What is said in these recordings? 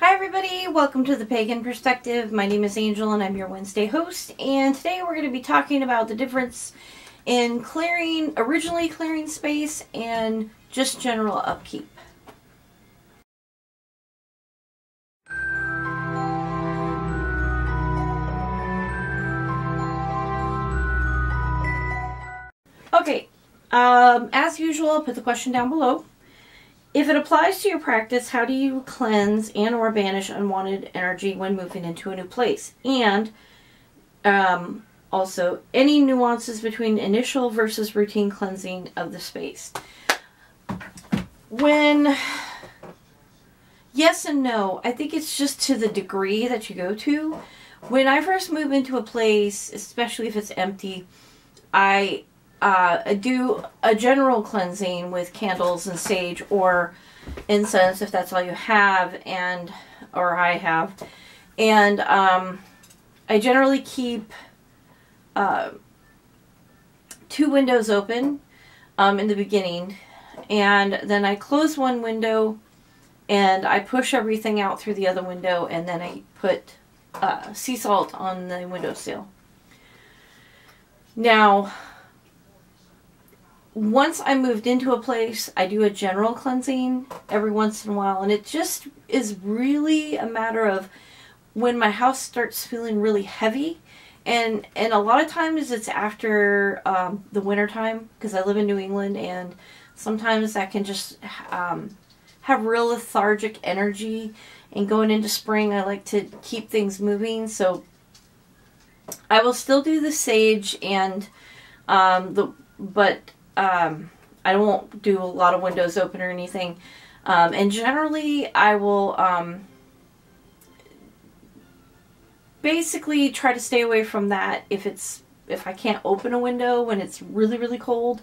Hi everybody, welcome to the Pagan Perspective. My name is Angel and I'm your Wednesday host, and today we're going to be talking about the difference in originally clearing space and just general upkeep. Okay, as usual, I'll put the question down below. If it applies to your practice, how do you cleanse and or banish unwanted energy when moving into a new place? And also, any nuances between initial versus routine cleansing of the space? Yes and no. I think it's just to the degree that you go to. When I first move into a place, especially if it's empty, I do a general cleansing with candles and sage or incense if that's all you have, or I have, and I generally keep 2 windows open in the beginning, and then I close one window and I push everything out through the other window, and then I put sea salt on the windowsill. Now, once I moved into a place, I do a general cleansing every once in a while, and it just is really a matter of when my house starts feeling really heavy, and a lot of times it's after the winter time, because I live in New England, and sometimes that can just have real lethargic energy, and going into spring I like to keep things moving, so I will still do the sage and I won't do a lot of windows open or anything. And generally, I will basically try to stay away from that if I can't open a window when it's really, really cold.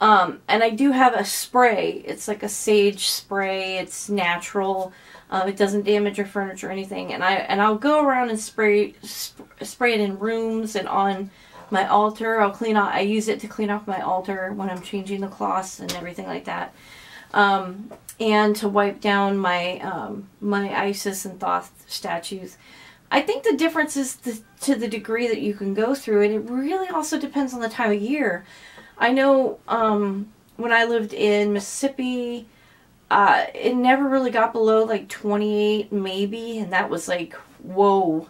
And I do have a spray. It's like a sage spray. It's natural. It doesn't damage your furniture or anything. And I'll go around and spray it in rooms and on my altar. I use it to clean off my altar when I'm changing the cloths and everything like that, and to wipe down my my Isis and Thoth statues. I think the difference is to the degree that you can go through, and it really also depends on the time of year. I know when I lived in Mississippi, it never really got below like 28 maybe, and that was like whoa.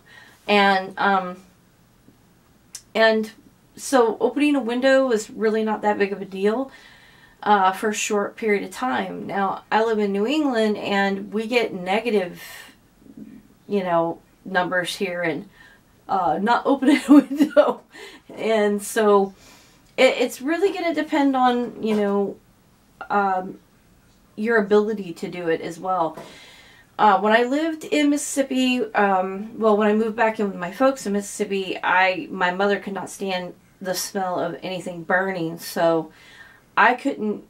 And so opening a window is really not that big of a deal for a short period of time. Now, I live in New England, and we get negative, numbers here, and not opening a window. And so it's really going to depend on, your ability to do it as well. When I lived in Mississippi, well, when I moved back in with my folks in Mississippi, my mother could not stand the smell of anything burning, so I couldn't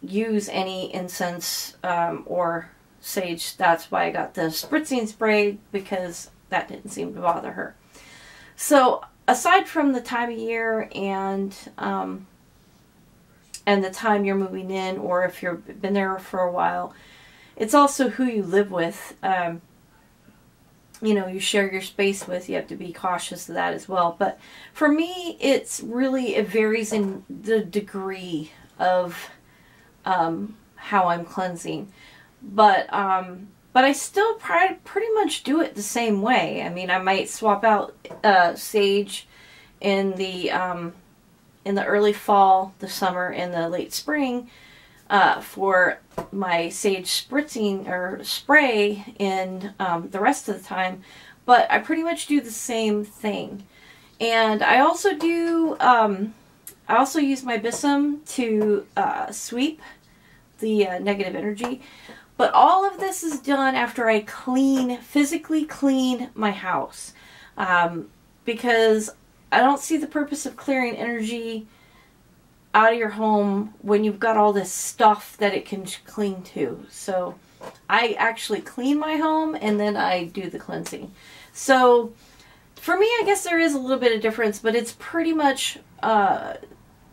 use any incense or sage. That's why I got the spritzing spray, because that didn't seem to bother her. So aside from the time of year and the time you're moving in, or if you've been there for a while, it's also who you live with. You share your space with. You have to be cautious of that as well. But for me, it varies in the degree of how I'm cleansing. But I still pretty much do it the same way. I mean, I might swap out sage in the early fall, the summer, and the late spring, for my sage spritzing or spray in the rest of the time, but I pretty much do the same thing. And I also do, I also use my Bissum to sweep the negative energy. But all of this is done after I physically clean my house, because I don't see the purpose of clearing energy out of your home when you've got all this stuff that it can cling to. So I actually clean my home and then I do the cleansing. So for me, I guess there is a little bit of difference, but it's pretty much,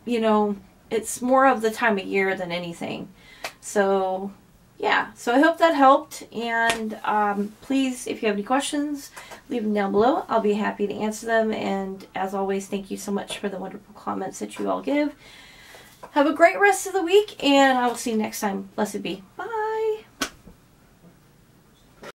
it's more of the time of year than anything. So yeah, so I hope that helped, and please, if you have any questions, leave them down below. I'll be happy to answer them, and as always, thank you so much for the wonderful comments that you all give. Have a great rest of the week, and I will see you next time. Blessed be. Bye.